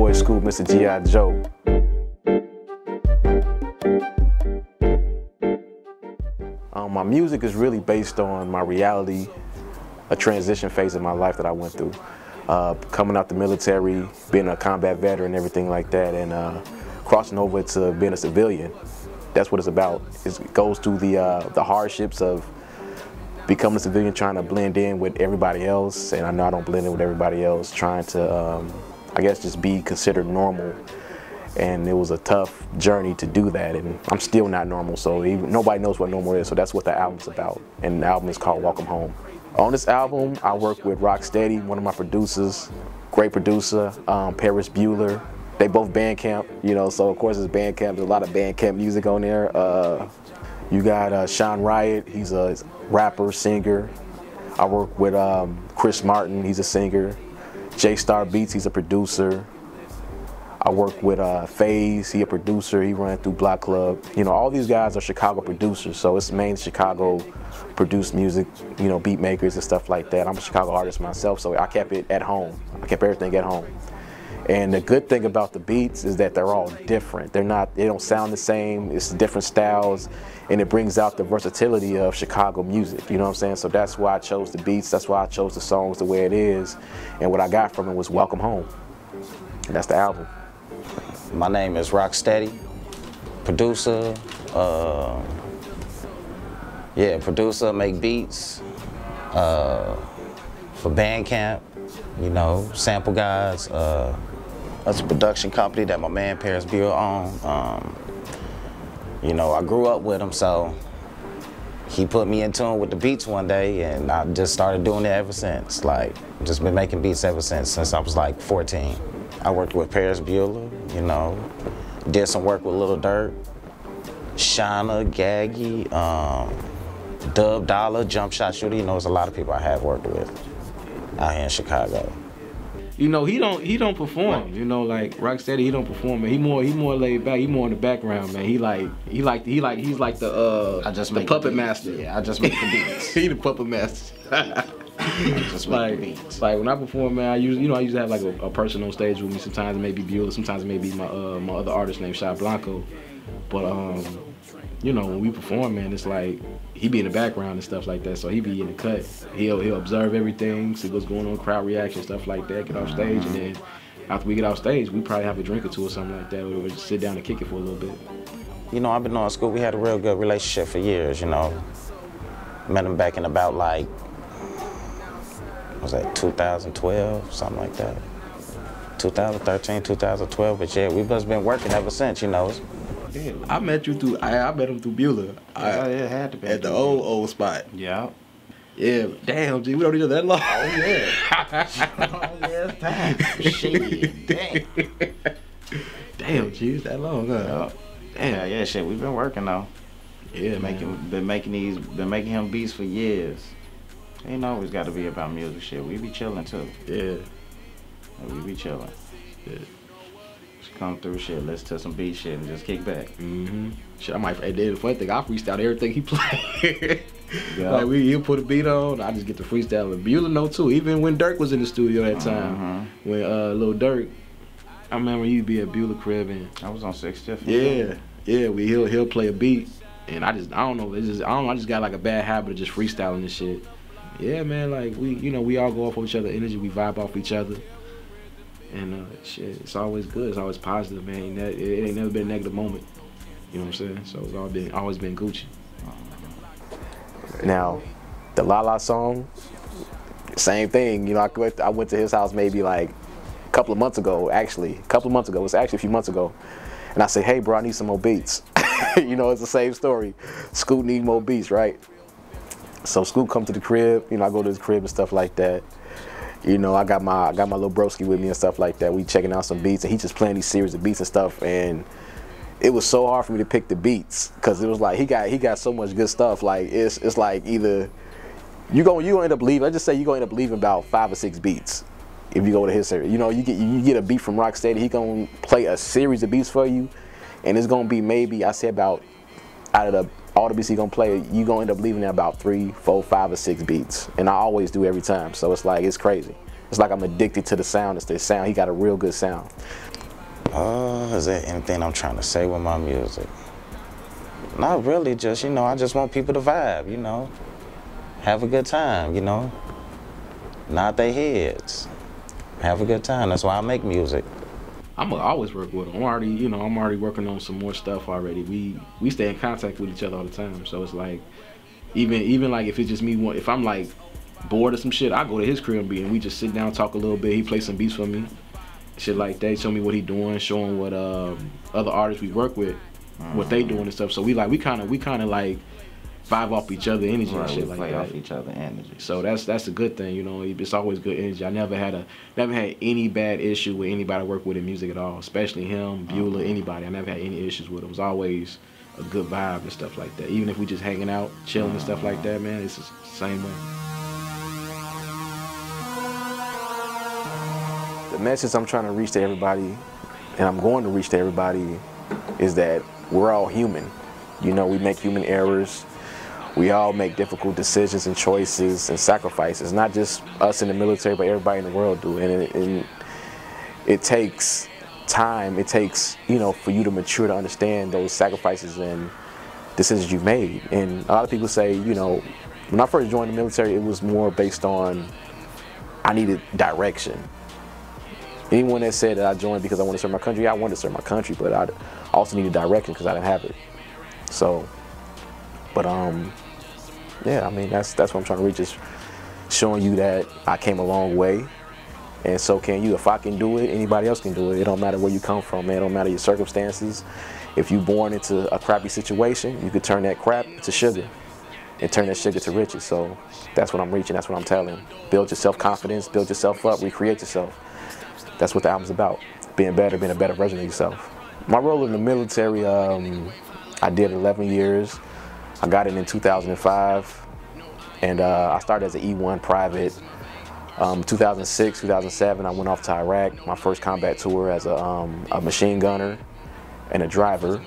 boy SQoot, Mr. G.I. Joe. My music is really based on my reality, a transition phase of my life that I went through. Coming out the military, being a combat veteran and everything like that, and crossing over to being a civilian. That's what it's about. It goes through the hardships of becoming a civilian, trying to blend in with everybody else, and I know I don't blend in with everybody else, trying to, I guess, just be considered normal. And it was a tough journey to do that, and I'm still not normal, so nobody knows what normal is, so that's what the album's about. And the album is called Welcome Home. On this album, I work with Rocksteady, one of my producers, great producer, Paris Bueller. They both Bandcamp, you know, so of course it's Bandcamp. There's a lot of Bandcamp music on there. You got Sean Riot, he's a rapper, singer. I work with Chris Martin, he's a singer. J Star Beats, he's a producer. I work with FaZe, he a producer, he ran through Block Club. You know, all these guys are Chicago producers, so it's mainly Chicago produced music, you know, beat makers and stuff like that. I'm a Chicago artist myself, so I kept it at home. I kept everything at home. And the good thing about the beats is that they're all different. They don't sound the same, it's different styles, and it brings out the versatility of Chicago music, you know what I'm saying? So that's why I chose the beats, that's why I chose the songs the way it is, and what I got from it was Welcome Home. And that's the album. My name is Rocksteady, producer, producer, make beats for Bandcamp, you know, sample guys. That's a production company that my man Paris Bueller owns. You know, I grew up with him, so he put me in tune with the beats one day, and I just started doing it ever since. Like, just been making beats ever since I was like 14. I worked with Paris Bueller, you know, did some work with Lil Durk, Shauna, Gaggy, Dub Dollar, Jump Shot Shooter. You know, there's a lot of people I have worked with out here in Chicago. You know, he don't perform. You know, like Rocksteady, he don't perform. Man, he more laid back. He more in the background, man. He's like the puppet master. Yeah, I just make the beats. He the puppet master. Just make the beats. Like when I perform, man, I usually have like a person on stage with me. Sometimes it may be Bueller, sometimes it may be my other artist named Shot Blanco. But you know, when we perform, man, it's like he be in the background and stuff like that. So he be in the cut. He'll observe everything, see what's going on, crowd reaction, stuff like that. Get off stage, and then after we get off stage, we probably have a drink or two or something like that. We'll just sit down and kick it for a little bit. You know, I've been on SQoot. We had a real good relationship for years. You know, met him back in about like, was that 2012, something like that. 2013, 2012, but yeah, we've just been working ever since, you know. Yeah, I met you through, I met him through Bueller. Yeah, it had to be. At the old spot. Yeah. Yeah, damn, G, we don't need that long. Oh, yeah. Oh, yeah, it's time. Shit, dang. Damn, G, it's that long, huh? Damn. Yeah, shit, we've been working though. Yeah, been making him beats for years. Ain't always got to be about music shit. We be chilling too. Yeah. We be chilling. Yeah. Just come through shit, listen to some beat shit and just kick back. Shit, I might, the funny thing, I freestyle everything he play. Yeah. Like he'll put a beat on, I just get the freestyle. And Bueller know too, even when Durk was in the studio that time, when Lil Durk, I remember he'd be at Bueller crib and I was on 60th. Yeah, he'll play a beat. And I don't know, I just got like a bad habit of just freestyling this shit. Yeah, man, like we all go off of each other's energy, we vibe off each other. And shit, it's always good, it's always positive, man. It ain't never been a negative moment. You know what I'm saying? So it's always been Gucci. Now, the La La song, same thing. You know, I went to his house maybe like a couple of months ago, actually. A couple of months ago, it's actually a few months ago. And I said, hey bro, I need some more beats. You know, it's the same story. SQoot need more beats, right? So SQoot come to the crib, you know, I go to his crib and stuff like that. You know, I got my little broski with me and stuff like that. We checking out some beats, and he just playing these series of beats and stuff. And it was so hard for me to pick the beats because it was like he got so much good stuff. Like it's like either you gonna end up leaving. Let's just say you gonna end up leaving about 5 or 6 beats if you go to his series. You know, you get a beat from Rocksteady, he gonna play a series of beats for you, and it's gonna be maybe I say about out of all the beats he gonna play, you gonna end up leaving there about 3, 4, 5, or 6 beats, and I always do every time. So it's like it's crazy. It's like I'm addicted to the sound. It's the sound. He got a real good sound. Is there anything I'm trying to say with my music? Not really, just, you know, I just want people to vibe, you know. Have a good time, you know. Nod their heads. Have a good time. That's why I make music. I'm gonna always work with them. I'm already working on some more stuff already. We stay in contact with each other all the time. So it's like, even like if it's just me, if I'm like bored of some shit, I go to his crib and we just sit down, talk a little bit. He plays some beats for me, shit like that. Show me what he doing, show him what other artists we work with, what they doing and stuff. So we kind of like vibe off each other energy and shit like that. Off each other energy. So that's a good thing, you know. It's always good energy. I never had any bad issue with anybody I work with in music at all, especially him, Beulah, anybody. I never had any issues with it. It was always a good vibe and stuff like that. Even if we just hanging out, chilling and stuff like that, man, it's the same way. The message I'm trying to reach to everybody, and I'm going to reach to everybody, is that we're all human. You know, we make human errors. We all make difficult decisions and choices and sacrifices. Not just us in the military, but everybody in the world do. And it takes time. It takes, you know, for you to mature to understand those sacrifices and decisions you've made. And a lot of people say, you know, when I first joined the military, it was more based on I needed direction. Anyone that said that I joined because I wanted to serve my country, I wanted to serve my country, but I also needed direction because I didn't have it. So, but yeah, I mean, that's what I'm trying to reach, is showing you that I came a long way, and so can you. If I can do it, anybody else can do it. It don't matter where you come from, man. It don't matter your circumstances. If you're born into a crappy situation, you could turn that crap to sugar and turn that sugar to riches. So that's what I'm reaching. That's what I'm telling. Build your self-confidence, build yourself up, recreate yourself. That's what the album's about. Being better, being a better version of yourself. My role in the military, I did 11 years. I got it in 2005, and I started as an E1 private. 2006, 2007, I went off to Iraq, my first combat tour as a machine gunner and a driver.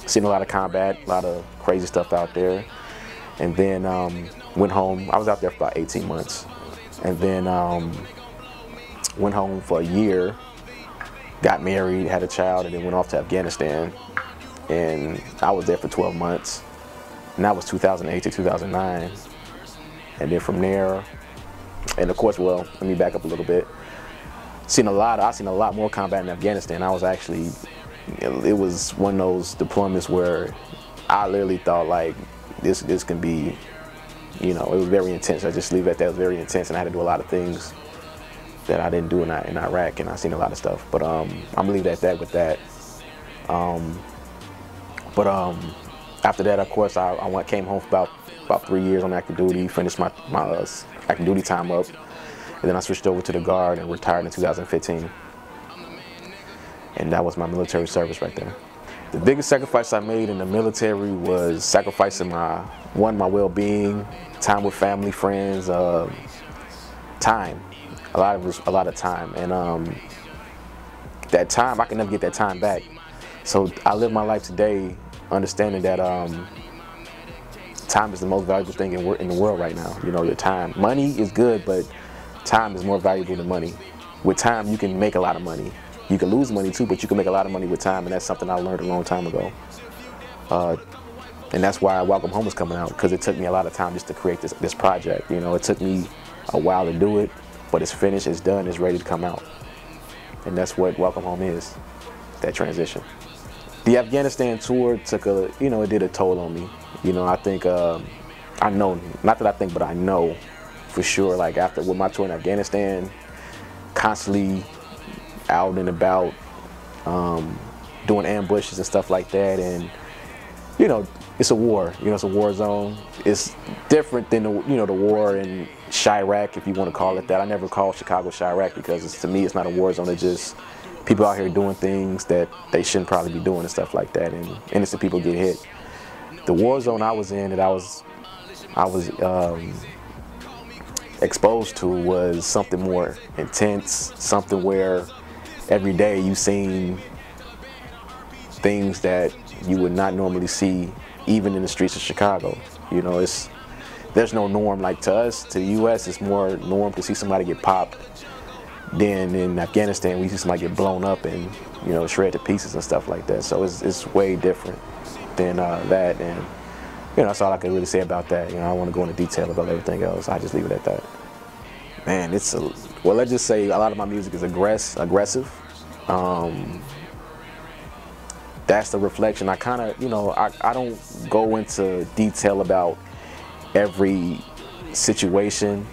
Seen a lot of combat, a lot of crazy stuff out there. And then went home. I was out there for about 18 months. And then went home for a year, got married, had a child, and then went off to Afghanistan. And I was there for 12 months, and that was 2008 to 2009. And then from there, and of course, well, let me back up a little bit. I've seen a lot more combat in Afghanistan. I was actually, it was one of those deployments where I literally thought, like, this can be, you know, it was very intense. I just leave it at that. It was very intense, and I had to do a lot of things that I didn't do in Iraq, and I've seen a lot of stuff. But I'm gonna leave it at that with that. But after that, of course, I came home for about 3 years on active duty, finished my active duty time up, and then I switched over to the Guard and retired in 2015. And that was my military service right there. The biggest sacrifice I made in the military was sacrificing my well-being, time with family, friends, time. A lot of time, and that time, I can never get that time back. So I live my life today understanding that time is the most valuable thing in the world right now. You know, your time. Money is good, but time is more valuable than money. With time, you can make a lot of money. You can lose money too, but you can make a lot of money with time, and that's something I learned a long time ago. And that's why Welcome Home is coming out, because it took me a lot of time just to create this project. You know, it took me a while to do it, but it's finished, it's done, it's ready to come out. And that's what Welcome Home is, that transition. The Afghanistan tour took it did a toll on me. You know, I think, I know, not that I think, but I know for sure, like with my tour in Afghanistan, constantly out and about, doing ambushes and stuff like that, and, you know, it's a war, you know, it's a war zone. It's different than the war in Chirac, if you want to call it that. I never call Chicago Chirac because to me it's not a war zone. It's just people out here doing things that they shouldn't probably be doing and stuff like that, and innocent people get hit. The war zone I was in, that I was exposed to, was something more intense, something where every day you seen things that you would not normally see even in the streets of Chicago. You know, there's no norm. Like to us, to the U.S., it's more norm to see somebody get popped then in Afghanistan, we see somebody get blown up and, you know, shred to pieces and stuff like that. So it's way different than that. And, you know, that's all I can really say about that. You know, I don't want to go into detail about everything else. I just leave it at that. Man, well, let's just say a lot of my music is aggressive. That's the reflection. I kind of, you know, I don't go into detail about every situation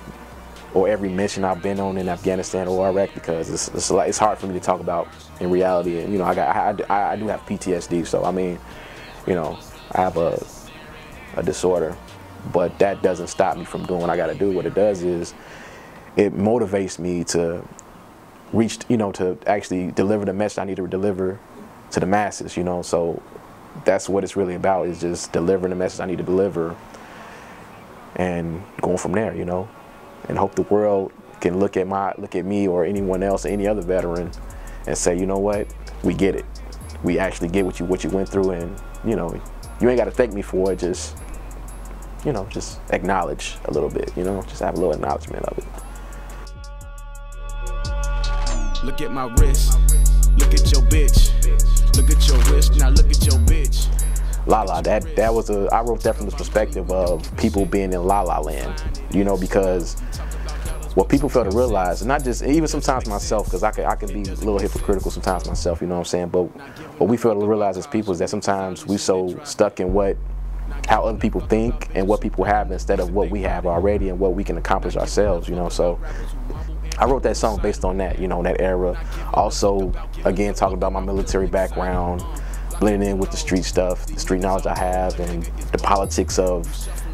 or every mission I've been on in Afghanistan or Iraq, because it's hard for me to talk about in reality. And, you know, I do have PTSD, so I mean, you know, I have a disorder, but that doesn't stop me from doing what I got to do. What it does is it motivates me to reach, you know, to actually deliver the message I need to deliver to the masses, you know. So that's what it's really about, is just delivering the message I need to deliver and going from there, you know, and hope the world can look at me or anyone else, any other veteran, and say, you know what, we get it. We actually get what you went through, and, you know, you ain't got to thank me for it. Just, you know, just acknowledge a little bit, you know, just have a little acknowledgement of it. Look at my wrist, look at your bitch, look at your wrist, now look at your bitch. La La, that was I wrote that from the perspective of people being in La La land, you know, because what people fail to realize, and not just, even sometimes myself, because I can be a little hypocritical sometimes myself, you know what I'm saying, but what we fail to realize as people is that sometimes we so stuck in how other people think and what people have instead of what we have already and what we can accomplish ourselves, you know. So I wrote that song based on that, you know, that era. Also, again, talking about my military background, blending in with the street stuff, the street knowledge I have, and the politics of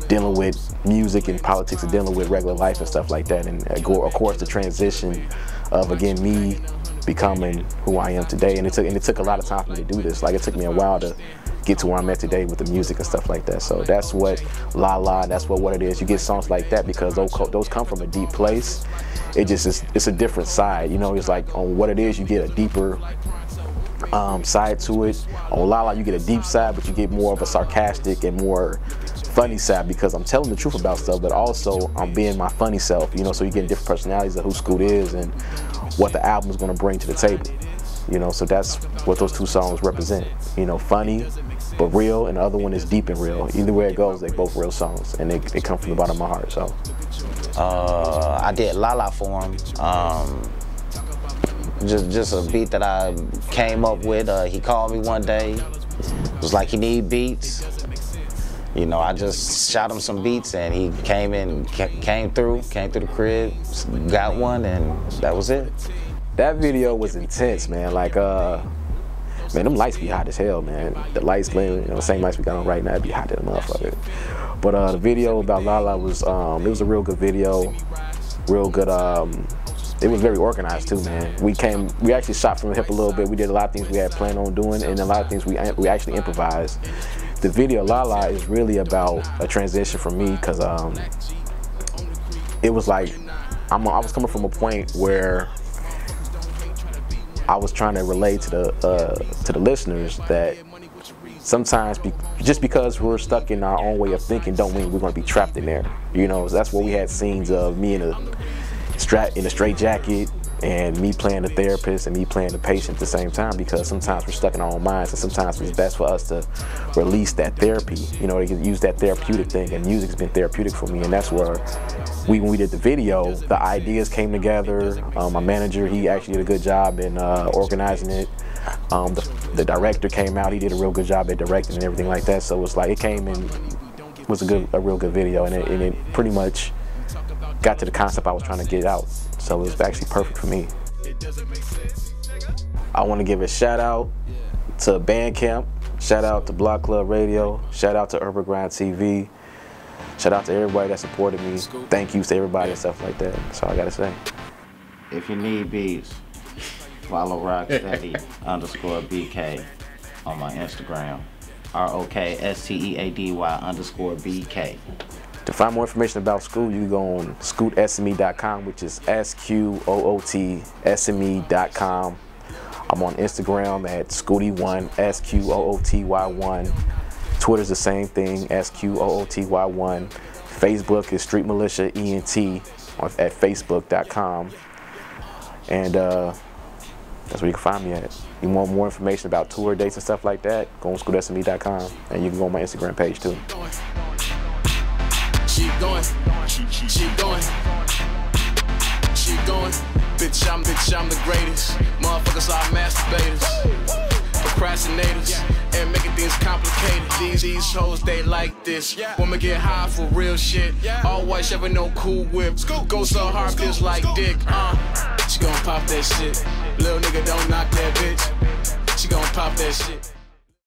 dealing with music and politics of dealing with regular life and stuff like that. And of course, the transition of, again, me becoming who I am today. And it took a lot of time for me to do this. Like, it took me a while to get to where I'm at today with the music and stuff like that. So that's what La La, that's what it is. You get songs like that because those come from a deep place. It just is, it's a different side, you know. It's like on what it is, you get a deeper side to it. On La La, you get a deep side, but you get more of a sarcastic and more funny side, because I'm telling the truth about stuff, but also I'm being my funny self, you know. So you get different personalities of who SQoot is and what the album is going to bring to the table, you know. So that's what those two songs represent, you know, funny but real, and the other one is deep and real. Either way it goes, they both real songs, and they come from the bottom of my heart. So I did La La for him. Just a beat that I came up with. He called me one day, was like, he need beats. You know, I just shot him some beats, and he came through the crib, got one, and that was it. That video was intense, man. Like, man, them lights be hot as hell, man. The lights, you know, the same lights we got on right now, it'd be hot to the motherfucker. But the video about La La was, it was a real good video, real good. It was very organized too, man. We actually shot from the hip a little bit. We did a lot of things we had planned on doing, and a lot of things we actually improvised. The video La La is really about a transition for me, because it was like I was coming from a point where I was trying to relate to the listeners that sometimes just because we're stuck in our own way of thinking don't mean we're going to be trapped in there. You know, that's where we had scenes of me in a straight jacket and me playing the therapist and me playing the patient at the same time, because sometimes we're stuck in our own minds, and sometimes it's best for us to release that therapy, you know, to use that therapeutic thing, and music's been therapeutic for me. And that's where when we did the video, the ideas came together. My manager, he actually did a good job in organizing it. The director came out, he did a real good job at directing and everything like that. So it's like it came in, was a real good video, and it pretty much got to the concept I was trying to get out. So it was actually perfect for me. I want to give a shout out to Bandcamp, shout out to Block Club Radio, shout out to Urban Grind TV, shout out to everybody that supported me. Thank you to everybody and stuff like that. That's all I gotta say. If you need beats, follow Rocksteady_BK on my Instagram. ROKSTEADY_BK. To find more information about SQoot, you can go on SQootsme.com, which is SQootsme.com. I'm on Instagram at Scooty1, SQooty1. Twitter's the same thing, SQooty1. Facebook is Street Militia ENT at Facebook.com. And that's where you can find me at. You want more information about tour dates and stuff like that, go on SQootsME.com, and you can go on my Instagram page too. Keep going, keep going, keep going. Bitch, I'm the greatest. Motherfuckers are masturbators, procrastinators, and making things complicated. These hoes, they like this. Women get high for real shit. All white, Chevy, no cool whip. Go so hard, feels like dick. She gon' pop that shit. Little nigga, don't knock that bitch. She gon' pop that shit.